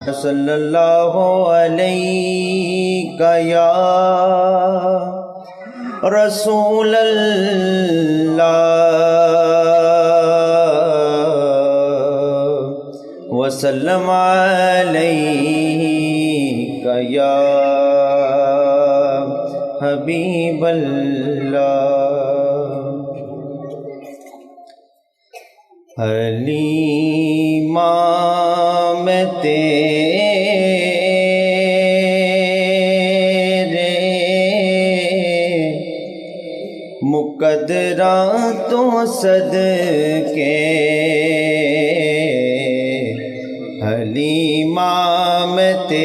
सल्लल्लाहु अलैहि या रसूल अल्लाह वसल्लम अलैहि या हबीब अल्लाह। हलीमा में तेरे मुकद्दरा तो सदके, हलीमा में तेरे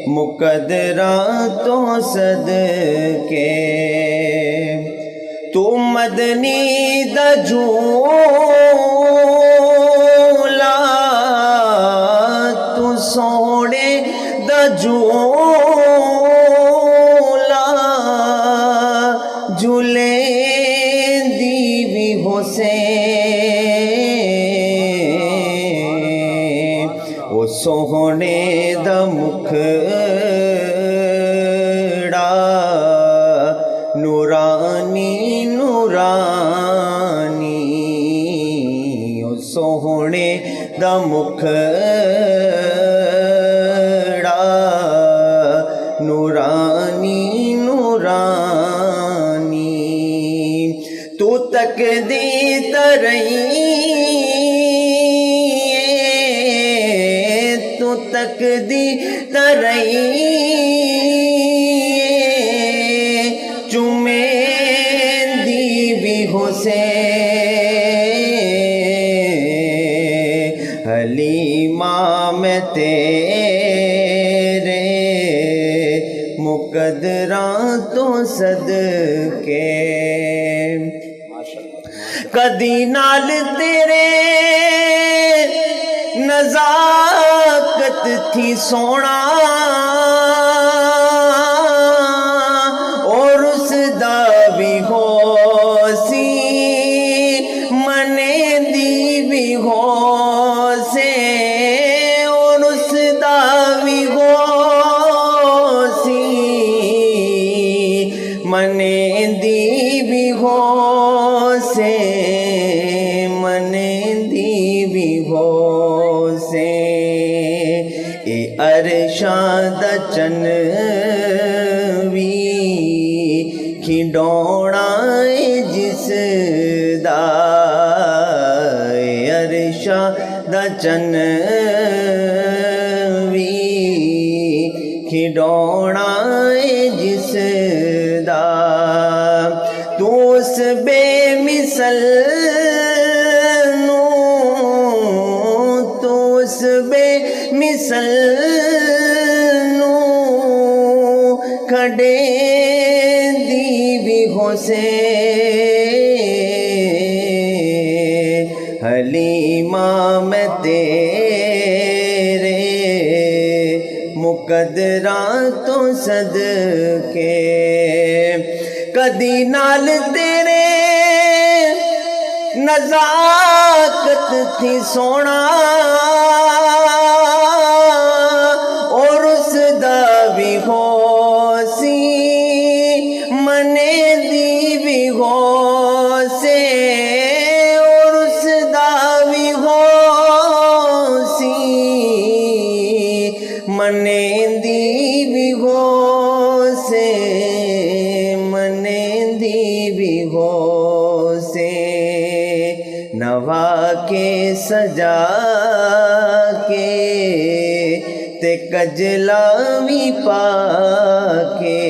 मुकद्दरा तो सदके, तू मदनी दा झूला, तू सोने दा झूला, झूले दी भी हुसैन, ओ सोहने दा मुखड़ा नूरानी नूरानी, ओ सोहने दा मुखड़ा नूरानी नूरानी, तू तक दी तरई, तू तक दी तरई, चुमेंदी भी हुसैन, हलीमा में तेरे मुकद्दरा तो सदके, कदी नाल तेरे नज़ाकत थी सोना, और उसदा भी होसी मने दी भी होसे, और उसदा भी होसी मने दी भी होसे, मने दी भी होसे, ए अरशाद चन खिडौना जिसदा, अरशा दा चन खिडौना जिसदा, तू उस बेमिसल नू, तू उस बेमिसल नू खड़े हुसैन, हलीमा में तेरे मुकद्दरा तो सदके, कदी नाल तेरे नज़ाकत थी सोना, और उसदा भी होसी मने दी भी होसे, और उसदा भी होसी मने दी भी होसे, मने दी भी होसे, नवा के सजा के ते कजलावी पाके,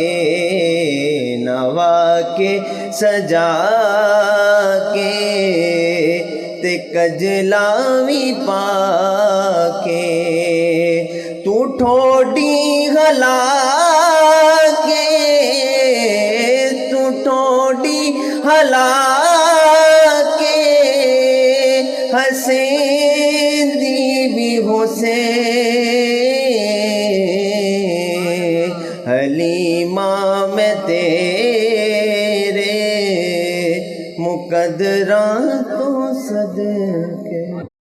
नवा के सजा के ते कजलावी पाके, तू ठोडी गला के, तू ठोडी हला के, हसीन दी भी हुसैन, हलीमा में तेरे मुकद्दरा तो सदके